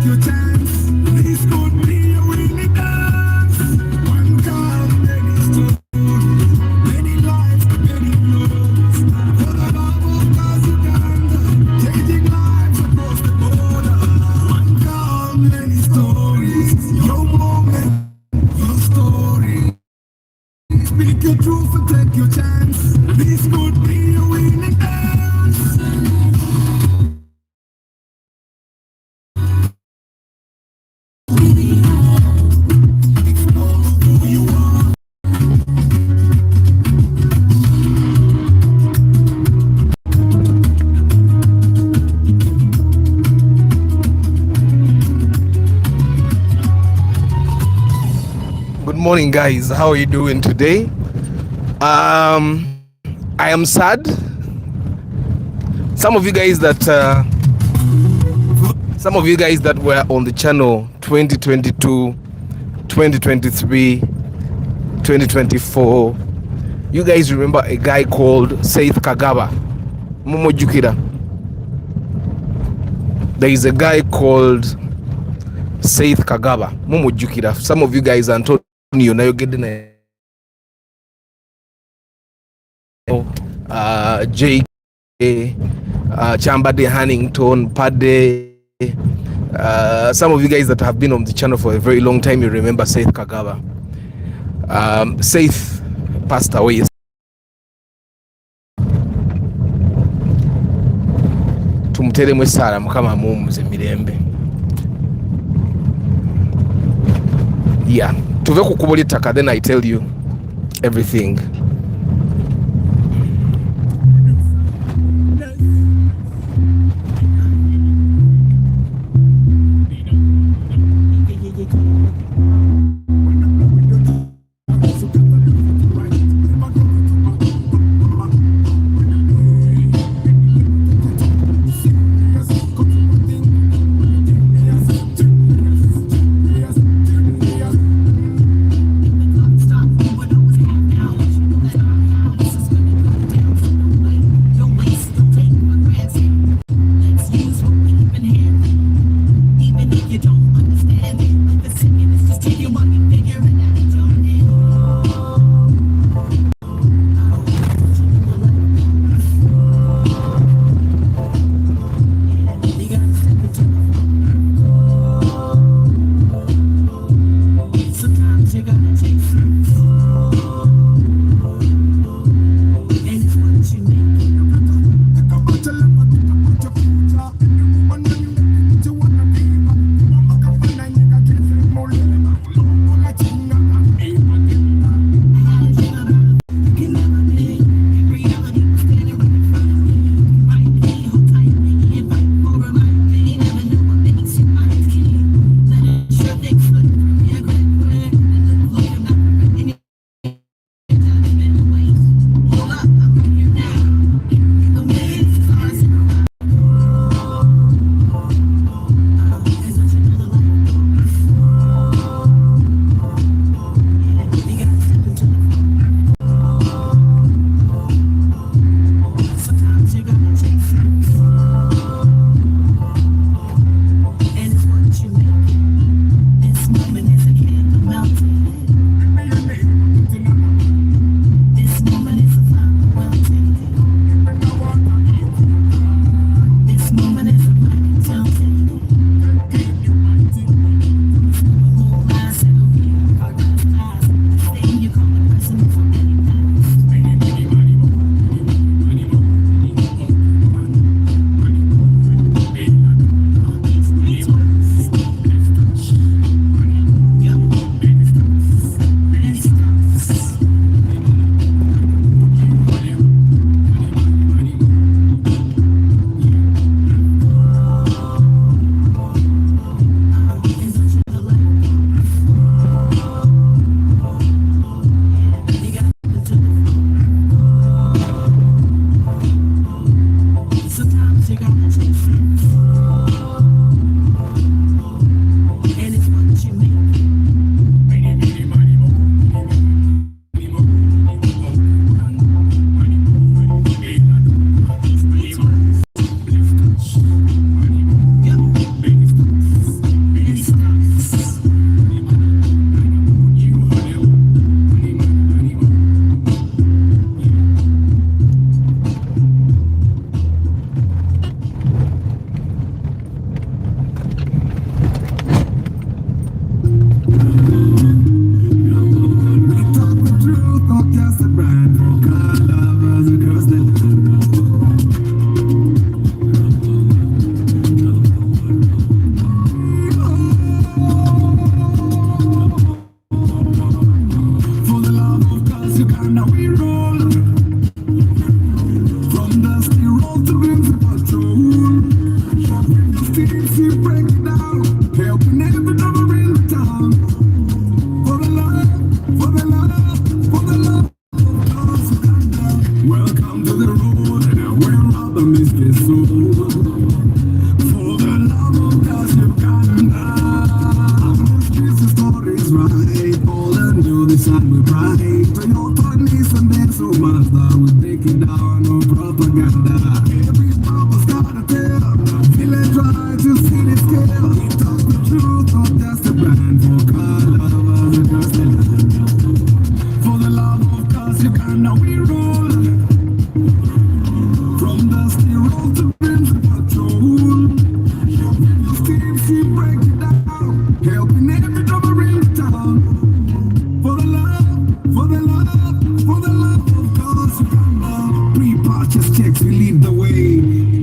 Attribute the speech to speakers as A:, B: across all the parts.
A: take your chance. This could be a winning dance. One call, many stories, many lives, many blows. For the love of God's Uganda, changing lives across the border. One call, many stories, your moment, your story. Speak your truth and take your chance. This could be a winning dance. Good morning, guys. How are you doing today? I am sad. Some of you guys that were on the channel 2022, 2023, 2024, you guys remember a guy called SEITH Kagaba. Momo Jukira. There is a guy called SEITH Kagaba. Momo Jukira. Some of you guys are told you now you're getting a J. Chamba de Hannington, Pade. Some of you guys that have been on the channel for a very long time, you remember SEITH Kagaba. SEITH passed away. Tumutere mwesala mukama mumuze mirembe. Yeah, tuve kukubuli taka, then I tell you everything. For the love of God's Uganda. The story's right. All the new the sun will bright. Toyota, Nissan, Denso, Mazda. We're breaking down no propaganda. Every papa's got a tale. Village right to see the scale. We talk the truth, not just the brand. For car lovers across the land. For the love of God's Uganda, we roll. From dusty road to Crimson Patrol. Your teams we break it down. Helping every drummer in town. For the love, for the love, for the love of God's Uganda. Pre-purchase checks, we lead the way.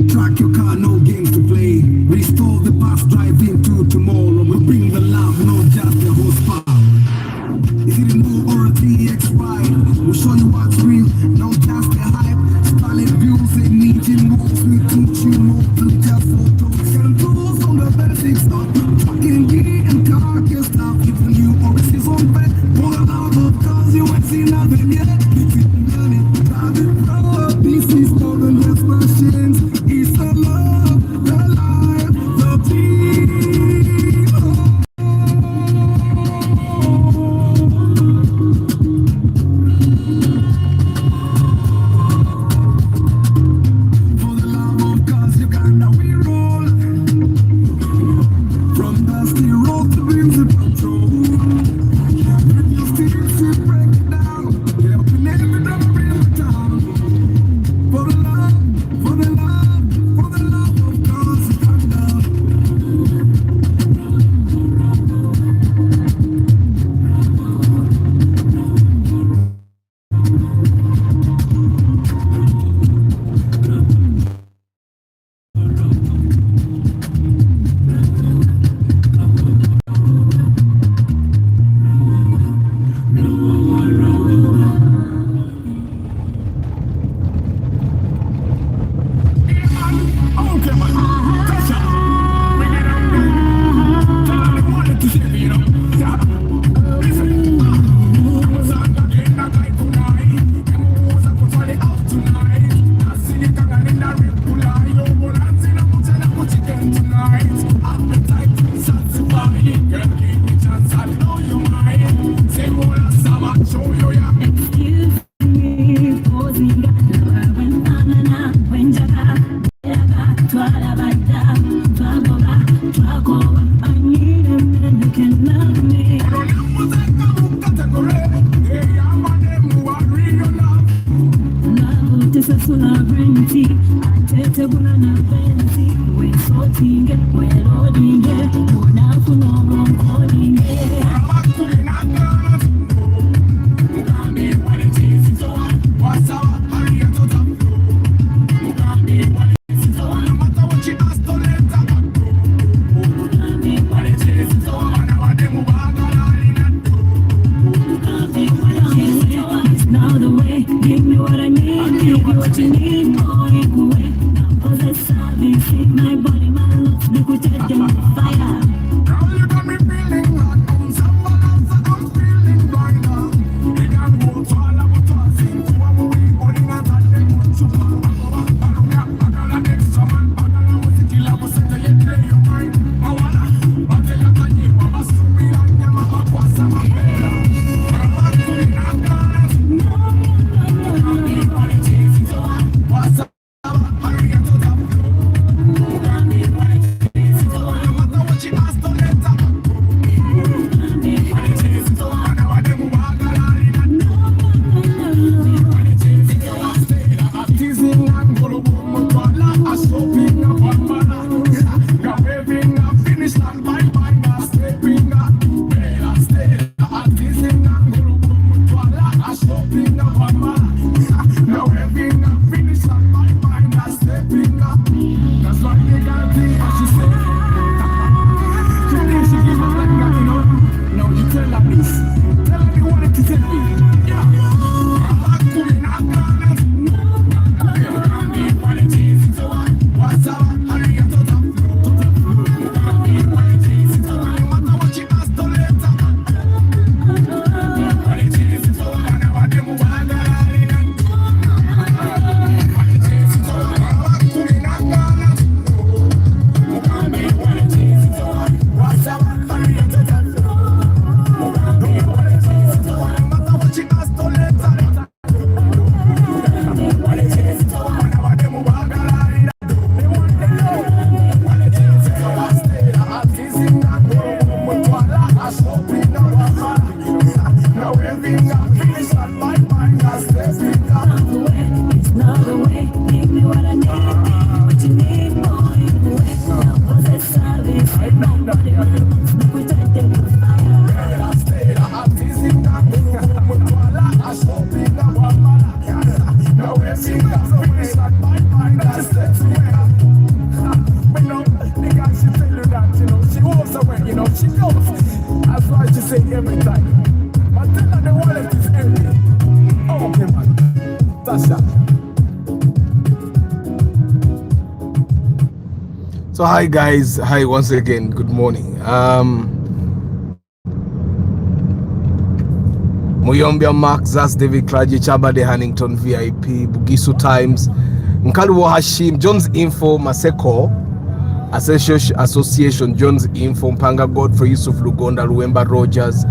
A: Track your car, no games to play. Restore the past, drive into tomorrow. We bring the love, not just the horsepower. Is it a move or a TX ride? We'll show you what's real, not just the hype. Stalin views and meeting moves. We teach you more than just photos and tools on the basics of trucking, gear and car gear stuff. Even you or it's his own bed. For the love of cause you ain't seen nothing yet. It's it money, driving proud. This is more than just machines. It's the love, the life, the team. For the love of cause Uganda we roll. From dusty road to Crimson Patrol. Your teams we break it down. Helping every drummer in town. For the love, for the love, for the love of cause Uganda. Okay, man. Touch up. We get up there. Tell them they wanted to see me, you know. Yeah. Listen. Was on the game that night tonight. Was up for the out tonight. I see the gun in the reply. Yo, but I'm seeing a bunch of them chicken tonight. Appetite to satisfy. Girl, give me chance. I know you mind. Say, roll a summer. Show you, yeah.
B: Excuse me, pause me, when banana, when jaka, twala bada, twagoba, twagoba. I need a man who can love me. Love this is sovereignty. Atete buna na plenty. We sorting it, we loading it. Una kuno calling it. Now the way, give me what I need, give me what you need, boy, go away. Now possess everything, my body, my love, they could set them on fire.
A: Girl, you got me feeling like I'm so I'm feeling say every time. But tell her the wallet is empty. Oh, okay, man. That's that. So hi guys, hi once again, good morning. Muyombia Mark, Zas David Klaji, Chaba de Hannington VIP, Bugisu Times, Nkaluwo Hashim, Jones Info, Maseko Association, Jones Info, Mpanga Godfrey, Yusuf Lugonda, Luemba Rogers,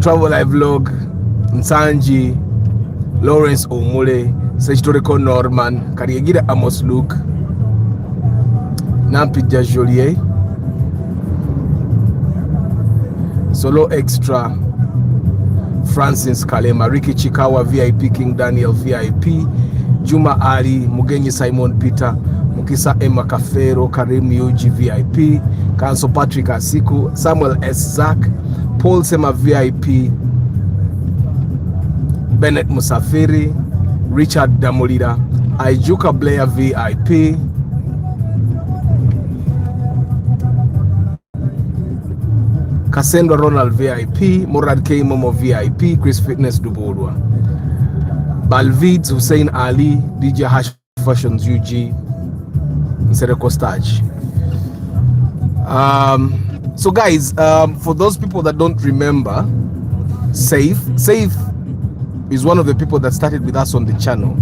A: Travel Live Vlog, Nsanji, Lawrence Omule, Sejtoreko Norman, Kariegira Amos Luke, Nampija Joliet, Solo Extra, Francis Kalema, Ricky Chikawa VIP, King Daniel VIP, Juma Ali, Mugenyi Simon Peter, Mukisa Emma Kafero, Karim Yuji VIP, Kanso Patrick Asiku, Samuel S. Zak, Paul Sema VIP, Bennett Musafiri, Richard Damolida, Ijuka Blair VIP, Cassandra Ronald VIP, Murad K. Momo VIP, Chris Fitness Duburwa, Balvids Hussein Ali, DJ Hash Fashions UG, Nsereko Stage. So guys, for those people that don't remember, SEITH is one of the people that started with us on the channel.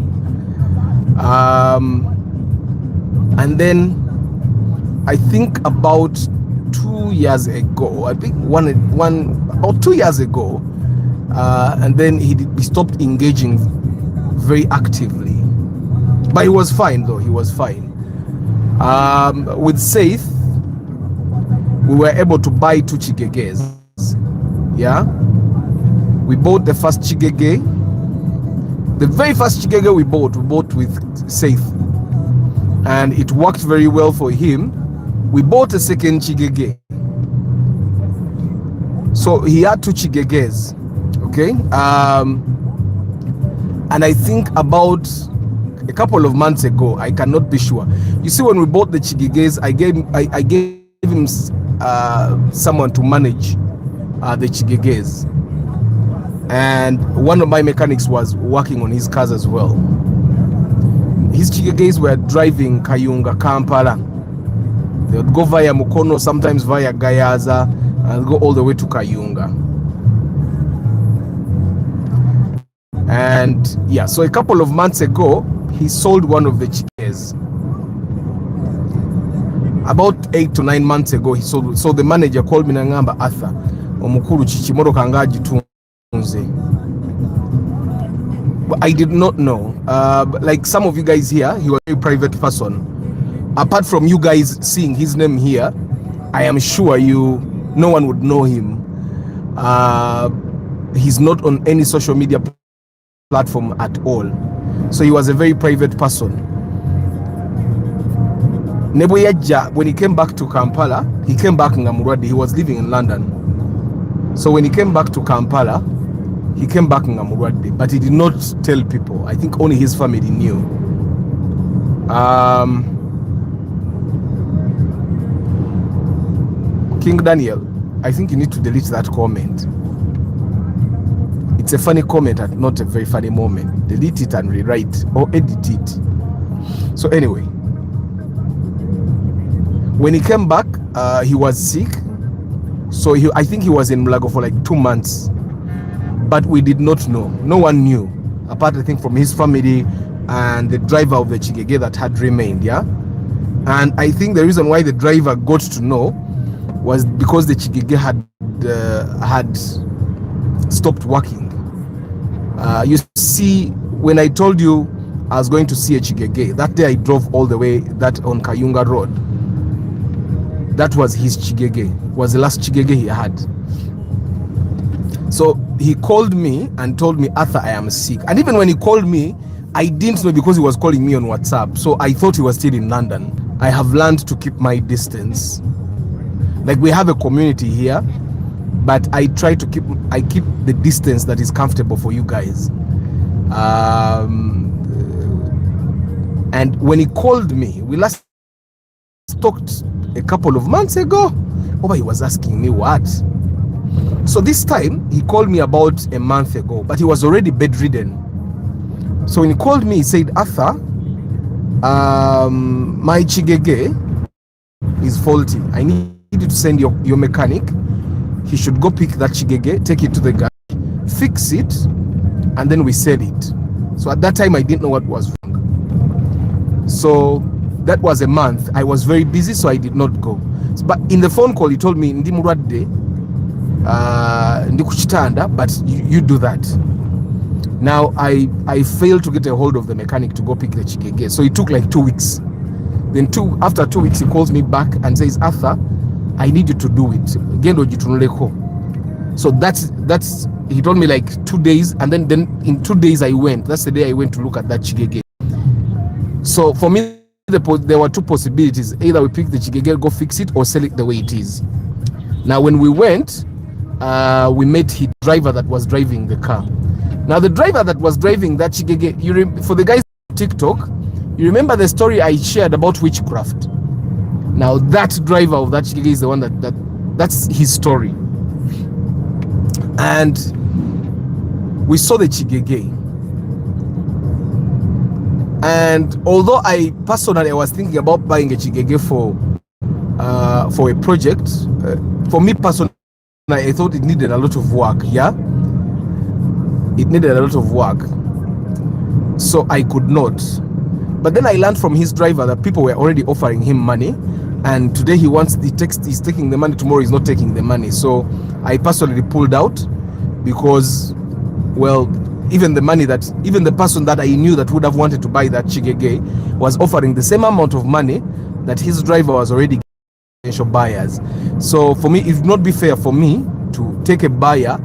A: And then I think about 2 years ago, I think about 2 years ago, and then he stopped engaging very actively, but he was fine though. He was fine. With SEITH, we were able to buy 2 chigeges. Yeah, we bought the first chigege. The very first chigege we bought with SEITH, and it worked very well for him. We bought a second chigege, so he had 2 chigeges. Okay, and I think about a couple of months ago, I cannot be sure. You see, when we bought the chigeges, I gave him someone to manage the chigeges, and one of my mechanics was working on his cars as well. His chigeges were driving Kayunga, Kampala. They would go via Mukono, sometimes via Gayaza, and go all the way to Kayunga. And yeah, so a couple of months ago, he sold one of the chigeges. About 8 to 9 months ago, he sold. So the manager called me Nangamba Arthur, omukuru chichimoro kangaji tunze. But I did not know. Like some of you guys here, he was a very private person. Apart from you guys seeing his name here, I am sure no one would know him. He's not on any social media platform at all. So he was a very private person. Neboyaja, when he came back to Kampala, he came back in Amurwadi. He was living in London. So when he came back to Kampala, he came back in Amurwadi, but he did not tell people. I think only his family knew. King Daniel, I think you need to delete that comment. It's a funny comment and not a very funny moment. Delete it and rewrite or edit it. So anyway, when he came back, he was sick. So I think he was in Mulago for like 2 months. But we did not know. No one knew. Apart, I think, from his family and the driver of the chigege that had remained, yeah? And I think the reason why the driver got to know was because the chigege had stopped working. You see, when I told you I was going to see a chigege, that day I drove all the way that on Kayunga Road. That was his chigege. Was the last chigege he had. So he called me and told me, Arthur, I am sick. And even when he called me, I didn't know because he was calling me on WhatsApp. So I thought he was still in London. I have learned to keep my distance. Like, we have a community here, but I try to keep the distance that is comfortable for you guys. And when he called me, we last talked a couple of months ago. Oh, he was asking me what?
C: So this time he called me about a month ago, but he was already bedridden. So when he called me, he said, Arthur, my chigege is faulty. I need you to send your mechanic. He should go pick that chigege, take it to the garage, fix it, and then we sell it. So at that time, I didn't know what was wrong. So that was a month. I was very busy, so I did not go. But in the phone call, he told me, Ndi Muradde, ndi kuchitanda, but you do that. Now I failed to get a hold of the mechanic to go pick the chigege. So it took like 2 weeks. Then after 2 weeks, he calls me back and says, Arthur, I need you to do it. So that's he told me like 2 days, and then in 2 days I went. That's the day I went to look at that chigege. So for me, there were two possibilities. Either we pick the chigege, go fix it, or sell it the way it is. Now when we went, we met the driver that was driving the car. Now the driver that was driving that chigege, for the guys on TikTok, you remember the story I shared about witchcraft? Now that driver of that chigege is the one that's his story. And we saw the chigege. And although I personally was thinking about buying a chigege for a project, for me personally, I thought it needed a lot of work. Yeah, it needed a lot of work, so I could not. But then I learned from his driver that people were already offering him money, and today he's taking the money, tomorrow he's not taking the money. So I personally pulled out because, well, even the person that I knew that would have wanted to buy that chigege was offering the same amount of money that his driver was already getting potential buyers. So for me, it would not be fair for me to take a buyer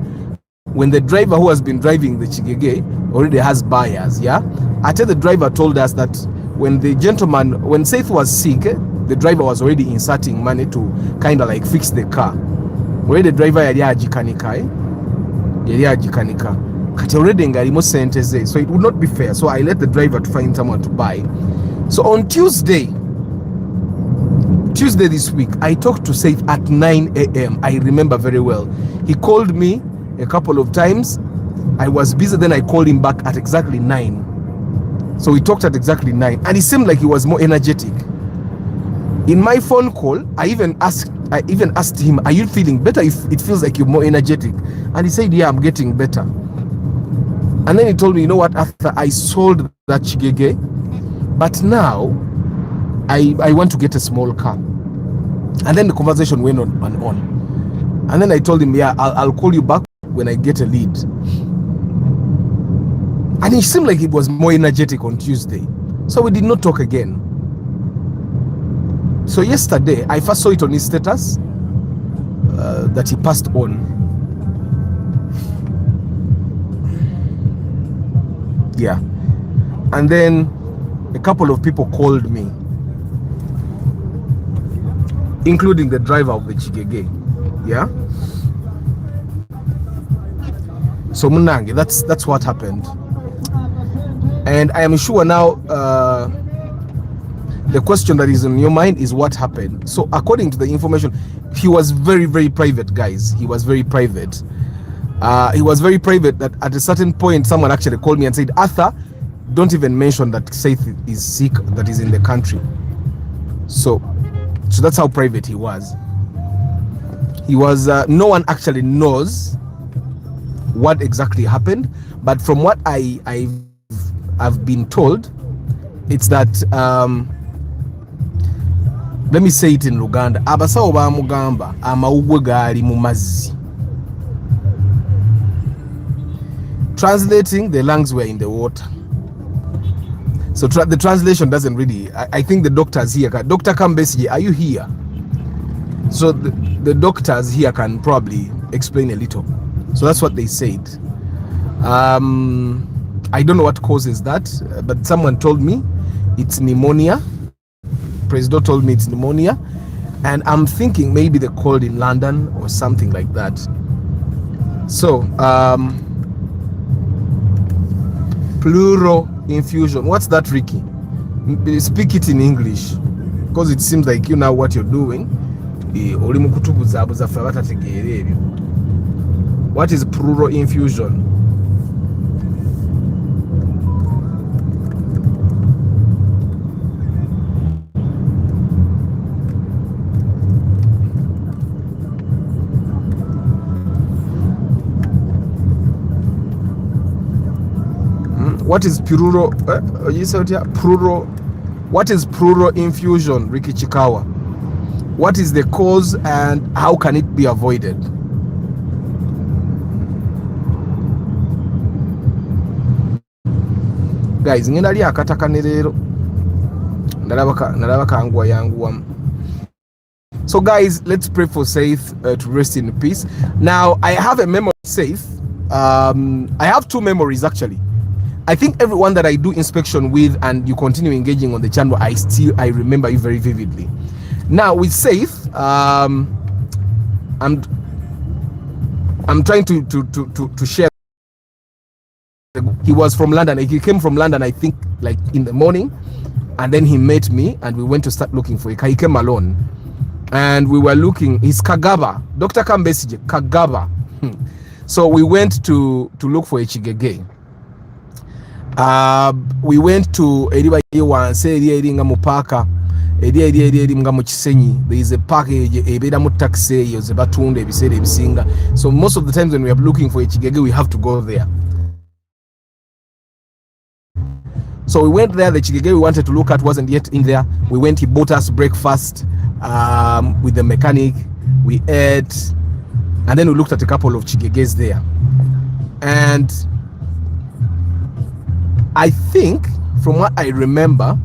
C: when the driver who has been driving the chigege already has buyers. Yeah, I tell the driver told us that when SEITH was sick, the driver was already inserting money to kind of like fix the car. Where the driver yali ajikanika. So it would not be fair. So I let the driver to find someone to buy. So on Tuesday this week, I talked to SEITH at 9 a.m. I remember very well. He called me a couple of times. I was busy, then I called him back at exactly 9. So we talked at exactly 9, and it seemed like he was more energetic. In my phone call, I even asked him, are you feeling better? If it feels like you're more energetic. And he said, yeah, I'm getting better. And then he told me, you know what, after I sold that chigege, but now I want to get a small car. And then the conversation went on and on. And then I told him, yeah, I'll call you back when I get a lead. And he seemed like he was more energetic on Tuesday. So we did not talk again. So yesterday, I first saw it on his status that he passed on. Yeah. And then a couple of people called me, including the driver of the chigege. Yeah. So Munange, that's what happened. And I am sure now the question that is in your mind is what happened. So according to the information, he was very, very private, guys. He was very private. He was very private that at a certain point, someone actually called me and said, Arthur, don't even mention that SEITH is sick, that is in the country. So that's how private he was. He was, no one actually knows what exactly happened. But from what I've been told, it's that, let me say it in Uganda. Abasawo ba mugamba amawugwe gali mu mazzi. Translating, the lungs were in the water. So the translation doesn't really, I think the doctors here, Dr. Kambesije, are you here? So the doctors here can probably explain a little. So that's what they said. I don't know what causes that, but someone told me it's pneumonia. President told me it's pneumonia, and I'm thinking maybe they called in London or something like that. So pleural infusion, what's that, Ricky? Speak it in English, because it seems like you know what you're doing. What is plural infusion? What is plural? You said here plural. What is plural infusion, Ricky Chikawa? What is the cause and how can it be avoided? Guys, ngenda li akatakane leero nalaba kangwa yanguwamu. So guys, let's pray for SEITH to rest in peace. Now I have a memory of SEITH. I have two memories actually. I think everyone that I do inspection with and you continue engaging on the channel, I remember you very vividly. Now with SEITH, I'm trying to share. He was from London. He came from London, I think, like in the morning, and then he met me, and we went to start looking for it. He came alone, and we were looking. He's Kagaba, Dr. Kambesije, Kagaba. So we went to look for a Chigege. We went to Eriba Wanse, Eringa Mupaka, Eringa Muchisenyi. There is a package, a beda mutaxi, Yozebatunde, Bisede, Bisinga. So most of the times when we are looking for a Chigege, we have to go there. So we went there. The Chigege we wanted to look at wasn't yet in there. We went, he bought us breakfast with the mechanic. We ate, and then we looked at a couple of Chigeges there. And I think, from what I remember,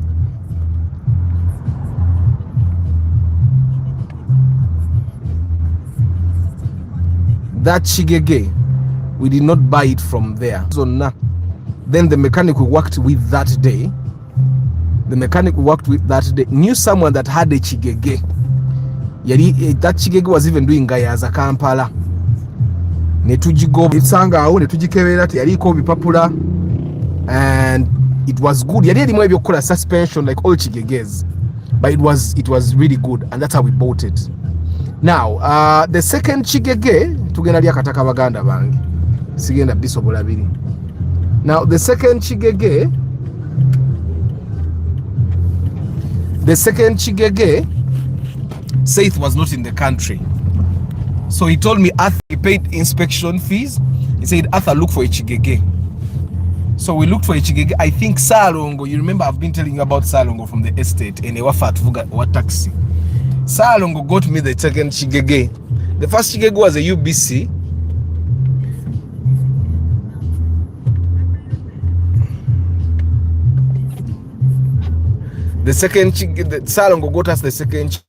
C: that Chigege, we did not buy it from there. So now, then the mechanic we worked with that day, knew someone that had a Chigege. That Chigege was even doing Gayaza Kampala. Netujigo Itsanga, Netujikevera, Yariko Bipapula, and it was good. Yadi didn't have a suspension like all Chigeges, but it was really good, and that's how we bought it. Now, the second Chigege, Tugenalia Kataka Baganda Bang, Sigenda Bisobolabini. Now the second Chigege, SEITH was not in the country. So he told me Arthur, he paid inspection fees. He said, Arthur, look for a Chigege. So we looked for a Chigege. I think Salongo, you remember I've been telling you about Salongo from the estate, and a taxi. Salongo got me the second Chigege. The first Chigege was a UBC. The second Salongo got us the second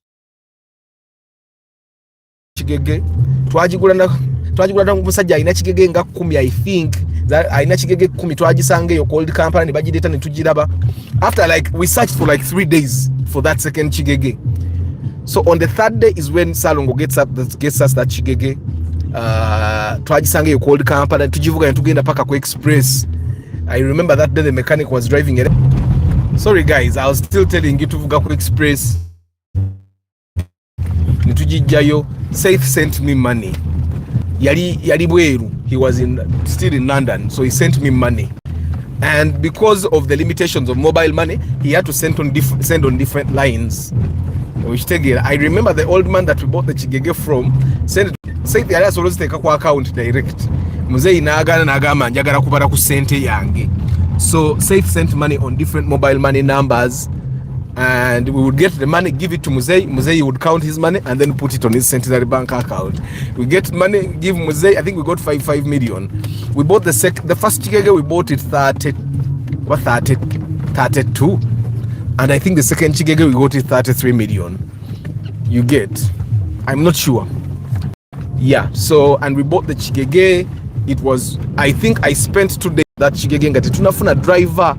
C: Chigege. Twajigula musajja ina Chigege nga 10, I think. That ina Chigege 10 twagisange yo called company ne bagideta ne tujiraba. After like we searched for like 3 days for that second Chigege. So on the third day is when Salongo gets us that Chigege. Twagisange yo called company tujivuga ne tugenda paka ku express. I remember that day the mechanic was driving it. Sorry guys, I was still telling you to Vugaku Express. Nitujijayo, SEITH sent me money. Yali Bweru, he was still in London, so he sent me money. And because of the limitations of mobile money, he had to send on different lines. Which I remember the old man that we bought the Chigege from said yali always take a account direct. Muzei nagana nagama njagala kubara ku sente yange. So SEITH sent money on different mobile money numbers, and we would get the money, give it to Muzei. Muzei would count his money and then put it on his centenary bank account. We get money, give Muzei. I think we got 5 million. We bought the first Chigege, we bought it 32, and I think the second Chigege we got it 33 million. You get? I'm not sure. Yeah. So and we bought the Chigege. It was, I think I spent 2 days that Chigege ngati tunafuna driver.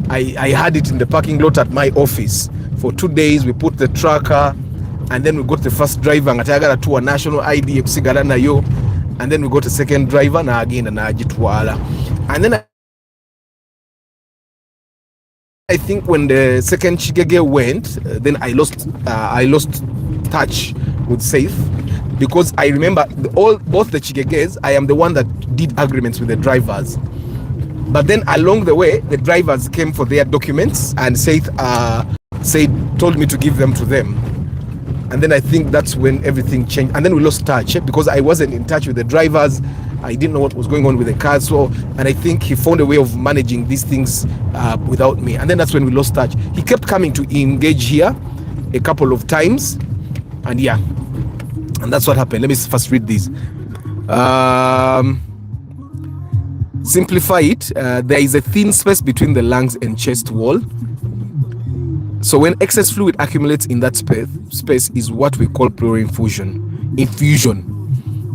C: I had it in the parking lot at my office for 2 days. We put the tracker, and then we got the first driver ngati agala to a national ID kusigala nayo, and then we got a second driver na agenda na agitwala. And then I think when the second Chigege went, then I lost touch with SEITH. because I remember both the Chigeges, I am the one that did agreements with the drivers. But then along the way, the drivers came for their documents and told me to give them to them. And then I think that's when everything changed. And then we lost touch because I wasn't in touch with the drivers. I didn't know what was going on with the cars. And I think he found a way of managing these things without me. And then that's when we lost touch. He kept coming to engage here a couple of times. And yeah, and that's what happened. Let me first read these. Simplify it. There is a thin space between the lungs and chest wall. So when excess fluid accumulates in that space is what we call pleural infusion.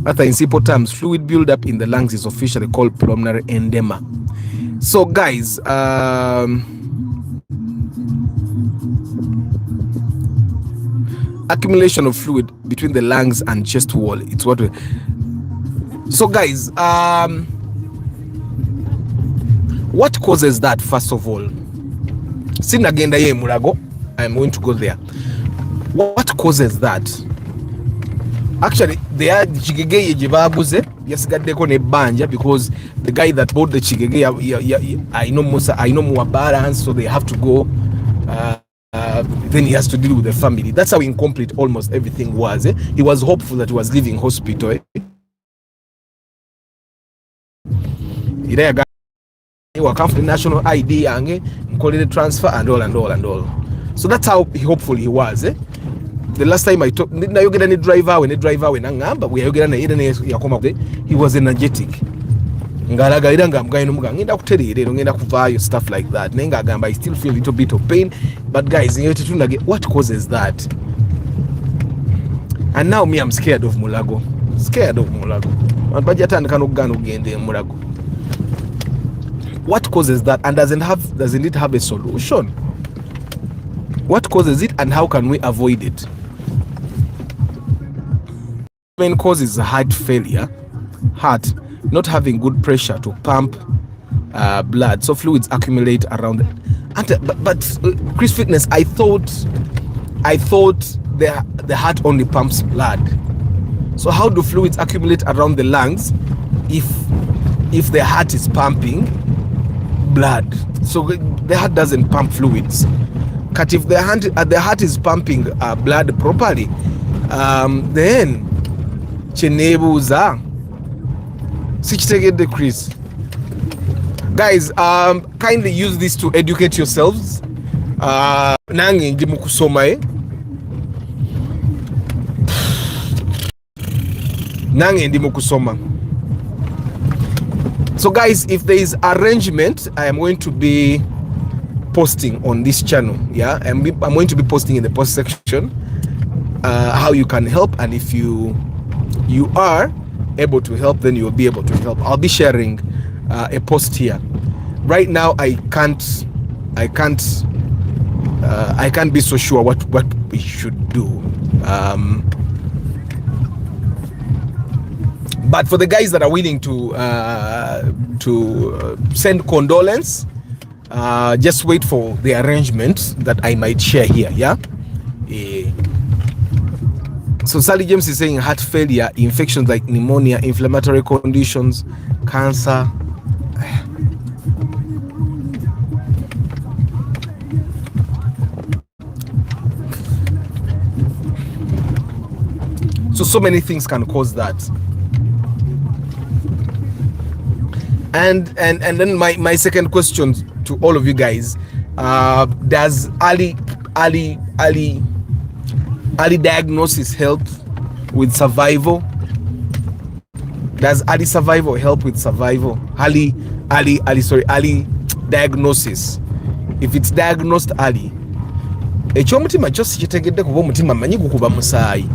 C: After in simple terms, fluid buildup in the lungs is officially called pulmonary edema. So guys, accumulation of fluid between the lungs and chest wall. It's what we. So guys, what causes that? First of all, Sinagenda ye mulago. I'm going to go there. What causes that? Actually, they are Chigege Jibabuze. Yes, got the kone banja because the guy that bought the Chigege, I know more balance, so they have to go. Then he has to deal with the family. That's how incomplete almost everything was. He was hopeful that he was leaving hospital. He got the national ID and calling the transfer and all. So that's how hopeful he was. The last time I talked, na you get any driver when angamba we you get any yakoma, he was energetic. Ngalagalira ngamgaye nomuga ngenda kuterere ngenda kuvayo stuff like that. Nenga gamba I still feel a little bit of pain, but guys, what causes that? And now me, I'm scared of Mulago. What causes that, and doesn't it have a solution? What causes it, and how can we avoid it? Main cause is heart failure, heart not having good pressure to pump blood, so fluids accumulate around it. But Chris Fitness, I thought the heart only pumps blood. So how do fluids accumulate around the lungs if the heart is pumping blood? So the heart doesn't pump fluids. But if the heart is pumping blood properly, then chenebuza sichitegede Chris. Guys, kindly use this to educate yourselves. Nange ndi mukusoma nange ndi mukusoma. So guys, if there is arrangement, I am going to be posting on this channel. Yeah, I'm going to be posting in the post section how you can help, and if you are able to help, then you'll be able to help. I'll be sharing a post here. Right now, I can't be so sure what we should do. But for the guys that are willing to send condolence, just wait for the arrangement that I might share here. Yeah. So Sally James is saying heart failure, infections like pneumonia, inflammatory conditions, cancer. So many things can cause that. And then my second question to all of you guys, does early diagnosis help with survival? Does early survival help with survival? Early diagnosis. If it's diagnosed early, ekyomutima kyo sikitegedde kuba omutima manyi gukuba musaayi.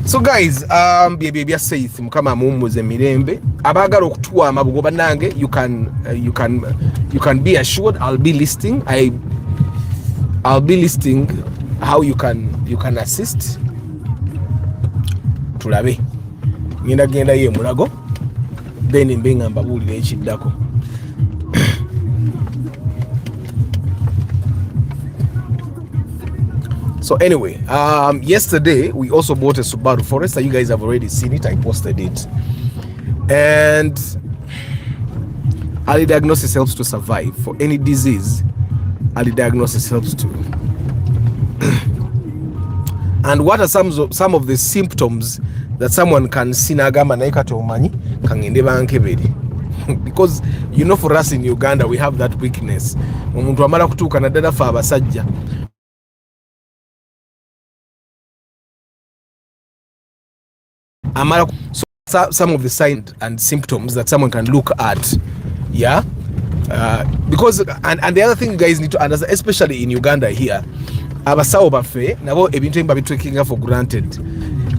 C: So guys, bya SEITH mukama mumuze mirembe abagala okutuwama bugoba nange you can be assured I'll be listing how you can assist. Tulabe genda ye mulago then mbenga mbabulira ekiddako. So anyway, yesterday we also bought a Subaru Forester. You guys have already seen it. I posted it. And early diagnosis helps to survive. For any disease, early diagnosis helps to. And what are some of the symptoms that someone can see nagamba naika to umanyi kangende bankebedi? Because you know, for us in Uganda we have that weakness. Omuntu amala kutuuka naddala fe abasajja so some of the signs and symptoms that someone can look at, yeah, because and the other thing you guys need to understand, especially in Uganda here, abasawo bafe nabo ebintu babi taking for granted.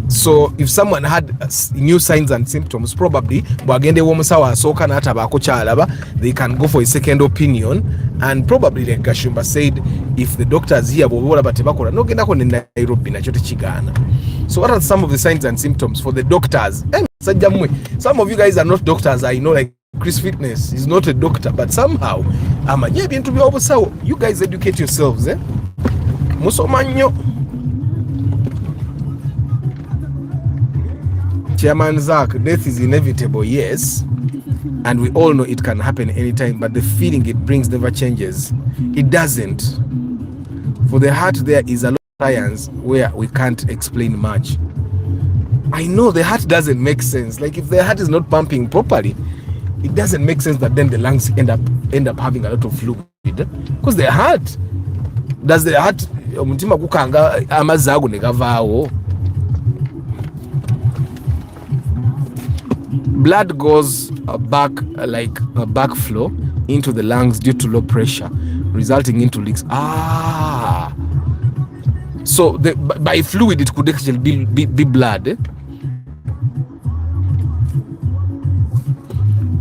C: So if someone had new signs and symptoms, probably bagende womusawo asoka nata bakokyalaba, they can go for a second opinion. And probably like Gashumba said, if the doctors here bobola batebakola no genda ko ne Nairobi nakyo tekigana. So what are some of the signs and symptoms for the doctors? Some of you guys are not doctors. I know, like Chris Fitness is not a doctor, but somehow you guys educate yourselves, eh? Musomanyo. Chairman Zach, death is inevitable, yes, and we all know it can happen anytime, but the feeling it brings never changes. It doesn't. For the heart, there is a lot of science where we can't explain much. I know the heart doesn't make sense. Like if the heart is not pumping properly, it doesn't make sense that then the lungs end up having a lot of fluid. Because the heart, does the heart omutima gukanga amazzi ago ne gavaawo? Blood goes back like a backflow into the lungs due to low pressure, resulting into leaks. So by fluid it could actually be blood.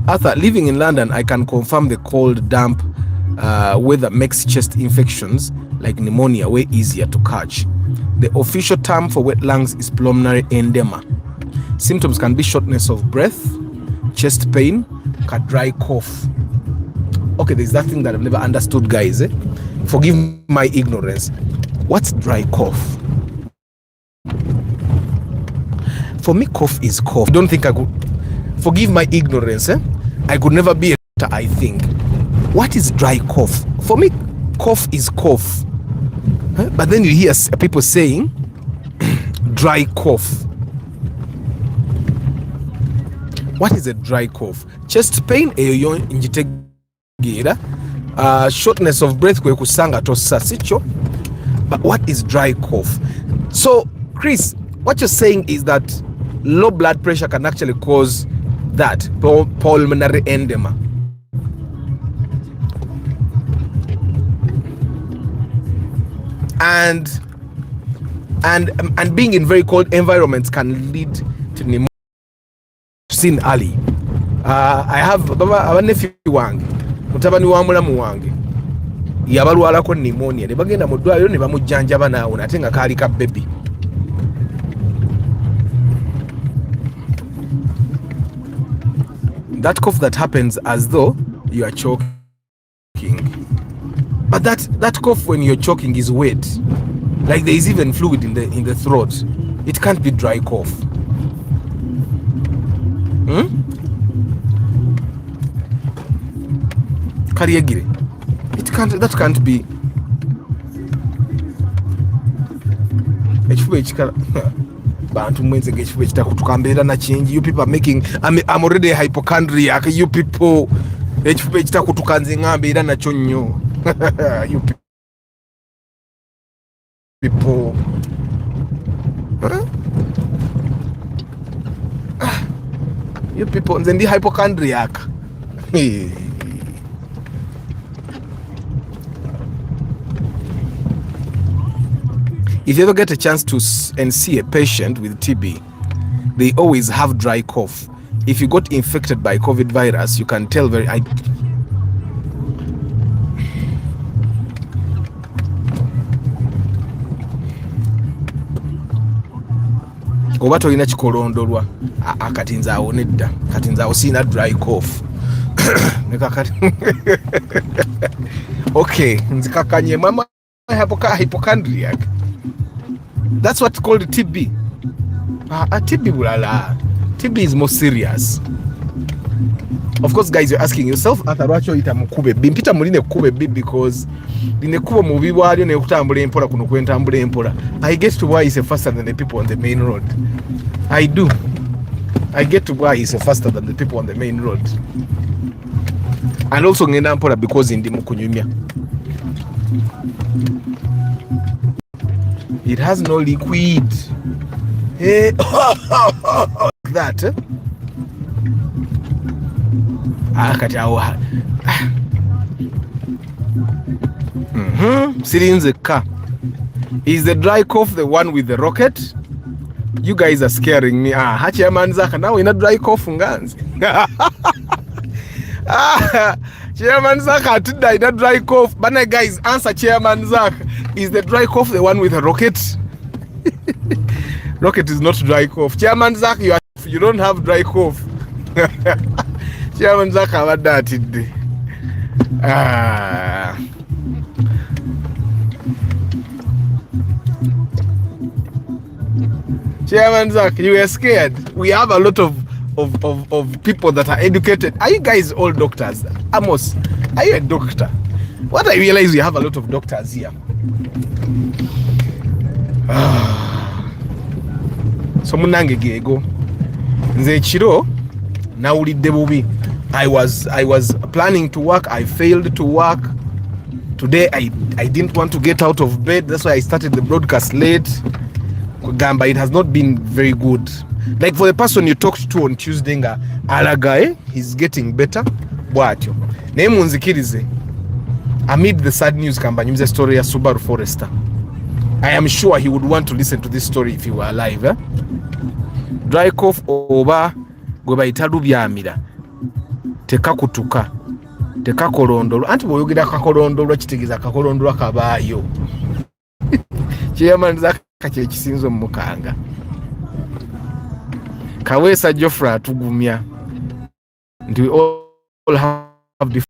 C: Arthur, living in London, I can confirm the cold, damp weather makes chest infections like pneumonia way easier to catch. The official term for wet lungs is pulmonary edema. Symptoms can be shortness of breath, chest pain, dry cough. Okay, there's that thing that I've never understood, guys. Forgive my ignorance. What's dry cough? For me, cough is cough. I don't think I could. Forgive my ignorance. I could never be a doctor, I think. What is dry cough? For me, cough is cough. But then you hear people saying dry cough. What is a dry cough? Chest pain, shortness of breath, but what is dry cough? So, Chris, what you're saying is that low blood pressure can actually cause that pulmonary edema. And being in very cold environments can lead to pneumonia. Seen early. I have a nephew wange, mutabani wa mulamu wange, yabalwalako pneumonia, ne bagenda mu ddwaliro ne bamujjanjaba naawo nate nga kaali ka baby. That cough that happens as though you are choking. But that cough when you're choking is wet. Like there is even fluid in the throat. It can't be dry cough. Kariegire. That can't be. You people are making. I'm already a hypochondriac. You people. You people. You people, and then the hypochondriac. If you ever get a chance to and see a patient with TB, they always have dry cough. If you got infected by COVID virus, you can tell very. Oba tolina kikolondolwa kati nze awo nedda, kati nze awo siina dry cough. Okay, nze kakanye mama hypochondriac. That's what's called TB. TB bulala. TB is more serious. Of course, guys, you're asking yourself, atarwacho ita mukube B. Mpita muline kube B because line kuba mubi bwalyo ne kutambula empola kuno kwentambula empola. I get to why he's faster than the people on the main road. I do. I get to why he's faster than the people on the main road. And also ngenda mpola because ndi mukunyumya. It has no liquid. Hey, that. Sirinze ka. Is the dry cough the one with the rocket? You guys are scaring me. Chairman Zaka, now in a dry cough nganzi. Chairman Zaka today in a dry cough. But guys, answer Chairman Zaka. Is the dry cough the one with the rocket? Rocket is not dry cough. Chairman Zaka, you don't have dry cough. Chairman Zaka, what that today? Chairman Zach, you were scared. We have a lot of people that are educated. Are you guys all doctors? Amos, are you a doctor? What I realize, we have a lot of doctors here. So munange gego. Nze chiro na ulidde bubi. I was planning to work. I failed to work. Today I didn't want to get out of bed. That's why I started the broadcast late. Gamba, it has not been very good. Like for the person you talked to on Tuesday, Alagae, he's getting better. Bwatyo. Naye munzikirize. Amid the sad news, Kamba nyuze story ya Subaru Forester. I am sure he would want to listen to this story if he were alive. Dry cough oba gwe bayita lubyamira. Tekakutuka. Tekakolondolwa. Anti bw'oyogera kakolondolwa kitegeeza kakolondolwa kabaayo. Chairman Zaka kye kisinzo mukanga. Kawesa Joffrey atugumya. And we all have different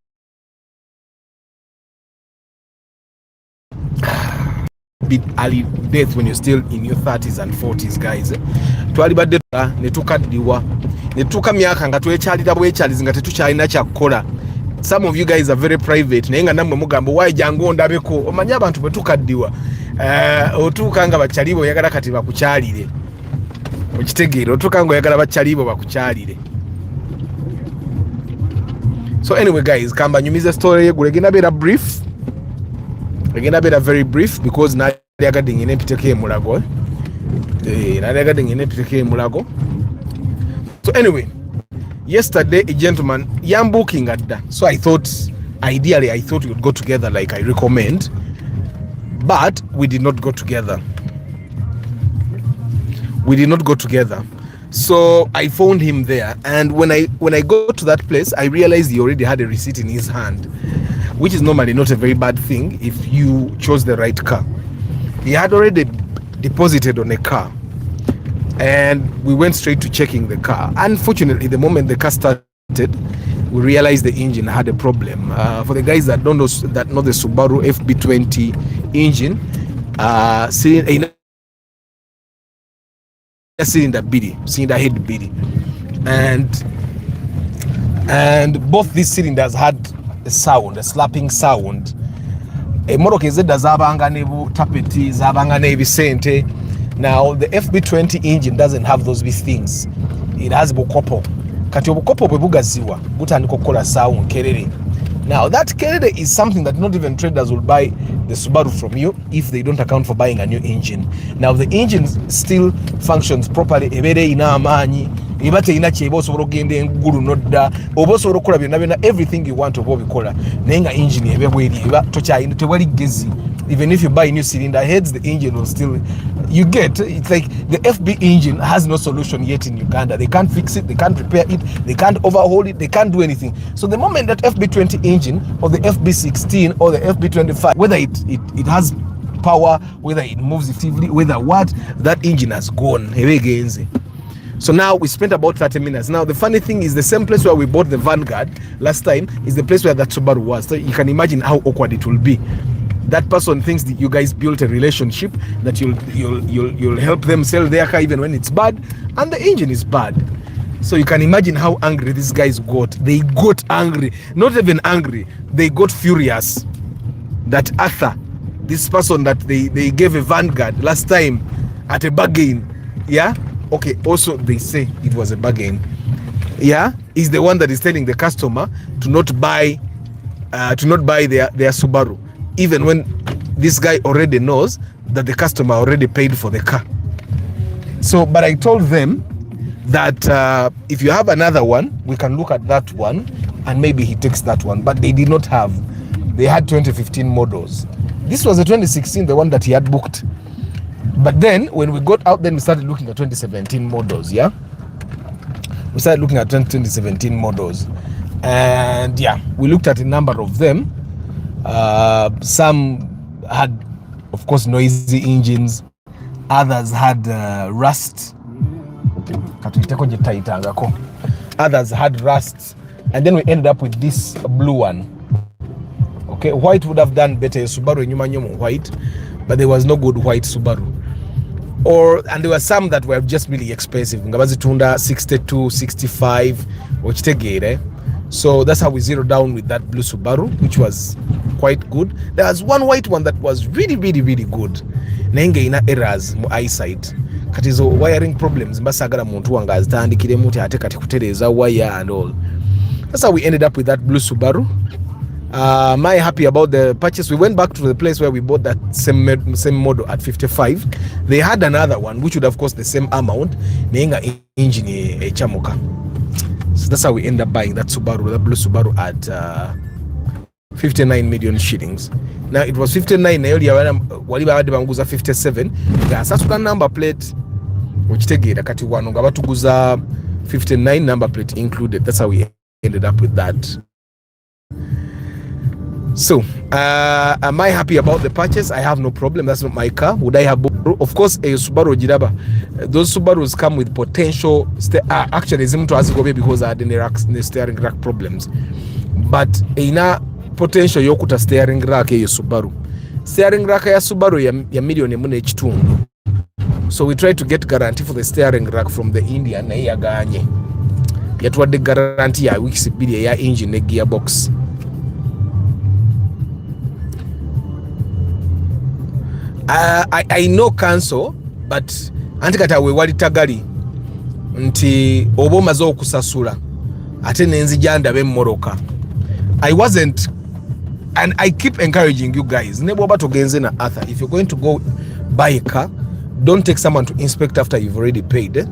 C: bit early death when you're still in your 30s and 40s, guys. Twalibadde netukaddiwa. Netuka myaka nga twechalira bwechalizi nga tetukyalina kyakukola. Some of you guys are very private. Naye nga nammwe mugamba why jangu ndabeko. Omanya abantu bwe tukaddiwa. Otuuka nga bakyalibo oyagala kati bakukyalire. Okitegeera otuuka nga oyagala bakyalibo bakukyalire. So anyway, guys, kamba nyumiza story ye gule genda bera brief. Egenda bera very brief because na yagadde ngene mpiteke mulago. Na yagadde ngene mpiteke mulago. So anyway, yesterday a gentleman yambuking adda. So I thought ideally we would go together like I recommend. But we did not go together. We did not go together. So I found him there, and when I go to that place, I realized he already had a receipt in his hand, which is normally not a very bad thing if you chose the right car. He had already deposited on a car, and we went straight to checking the car. Unfortunately, the moment the car started, we realized the engine had a problem. For the guys that don't know, that know the Subaru FB20 engine, cylinder head bidi, and both these cylinders had a slapping sound. Emotoka ezedda zabanga ne bu tapeti zabanga ne bisente. Now the FB20 engine doesn't have those big things. It has bukopo. Kati obukopo bwe bugaziwa butandika okukola sound kerere. Now that kerere is something that not even traders will buy the Subaru from you if they don't account for buying a new engine. Now the engine still functions properly. Ebere ina amanyi, ebate ina kyeba osobola okugenda engulu nodda, oba osobola okukola byonna byonna everything you want oba obikola. Naye nga engine ebe bweri eba tokyayina tewali gezi Even if you buy new cylinder heads, the engine will still, you get, it's like the FB engine has no solution yet in Uganda. They can't fix it, they can't repair it, they can't overhaul it, they can't do anything. So the moment that FB20 engine or the FB16 or the FB25, whether it has power, whether it moves effectively, whether what, that engine has gone. So now we spent about 30 minutes. Now the funny thing is the same place where we bought the Vanguard last time is the place where that Subaru was. So you can imagine how awkward it will be. That person thinks that you guys built a relationship, that you'll help them sell their car even when it's bad, and the engine is bad. So you can imagine how angry these guys got. They got angry, not even angry, they got furious that Arthur, this person that they gave a Vanguard last time at a bargain, yeah, okay, also they say it was a bargain, yeah, is the one that is telling the customer to not buy their Subaru, even when this guy already knows that the customer already paid for the car. So, but I told them that if you have another one, we can look at that one and maybe he takes that one. But they did not have. They had 2015 models. This was a 2016, the one that he had booked. But then when we got out, then we started looking at 2017 models, yeah? We started looking at 2017 models. And yeah, we looked at a number of them. Some had, of course, noisy engines. Others had rust. Others had rust. And then we ended up with this blue one. Okay, white would have done better. Subaru nyuma white, but there was no good white Subaru. And there were some that were just really expensive. Ngabazi tunda 62, 65, which tegere. So that's how we zeroed down with that blue Subaru, which was quite good. There was one white one that was really, really, really good. Nenge ina errors mu eyesight. Katizo wiring problems. Mbasagala muntu wanga azitandikire muti ate kati kutereza wire and all. That's how we ended up with that blue Subaru. Am I happy about the purchase? We went back to the place where we bought that same model at 55. They had another one which would have cost the same amount. Nenga engine e chamuka. So that's how we end up buying that Subaru, that blue Subaru at 59 million shillings. Now it was 59 earlier, waliba badi banguza 57. Yeah, sasuka number plate which tegera kati wano nga batuguza 59 number plate included. That's how we ended up with that. So, am I happy about the purchase? I have no problem. That's not my car. Would I have bought? Of course, a Subaru Jiraba. Those Subarus come with potential. Actually, it's to ask because I had the steering rack problems. But ina potential yokuta steering rack ya Subaru. Steering rack ya Subaru ya million emune chitundu. So we tried to get guarantee for the steering rack from the Indian na iya ganye. Yatwa the guarantee ya weeks bidi ya engine na gearbox. I know cancel, but antikata we wali tagali nti oboma zo kusasula ate nenzijanda be moroka. I wasn't, and I keep encouraging you guys, nebo bato genze na Arthur, if you're going to go buy a car, don't take someone to inspect after you've already paid.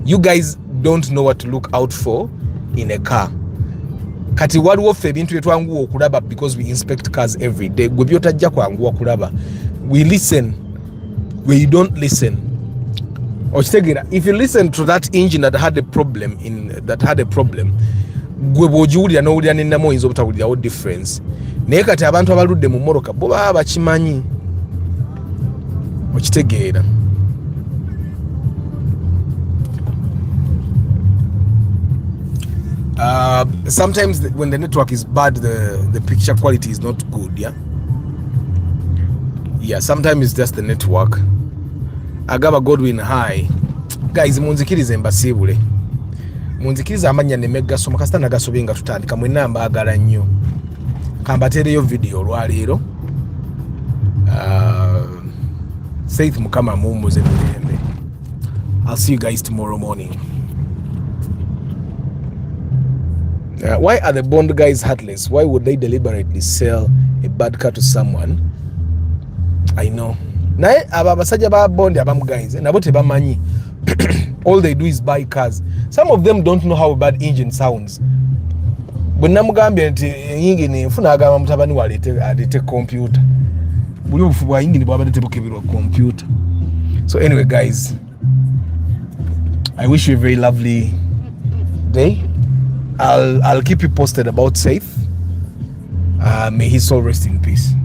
C: You guys don't know what to look out for in a car. Kati waliwo ffe bintu etwanguwa okulaba because we inspect cars every day. Gwe byotajja kwanguwa kulaba. We listen where you don't listen. If you listen to that engine that had a problem, gwe bwojiwulira n'owulira n'ennamu oyinza obutawulirawo difference. Naye kati abantu abaludde mu mmoroka bo baba bakimanyi. Okitegeera. Sometimes when the network is bad, the picture quality is not good, yeah? Yeah, sometimes it's just the network. Agaba Godwin, hi. Guys, munzikirize mbasibule. Munzikirize amanya ne mega soma kasita nagasobinga tutandika mwenna mbagala nnyo. Kambatereyo video lwaleero. SEITH mukama mumuze mirembe. I'll see you guys tomorrow morning. Why are the Bond guys heartless? Why would they deliberately sell a bad car to someone? I know. Naye abasajja ba Bond abamu guys nabo tebamanyi. All they do is buy cars. Some of them don't know how a bad engine sounds. Bwe namugambye nti engine nfuna agamba mutabani walete computer. buli obufu bwa yingini bwabadde tebukebirwa computer. So anyway guys, I wish you a very lovely day. I'll keep you posted about SEITH. May his soul rest in peace.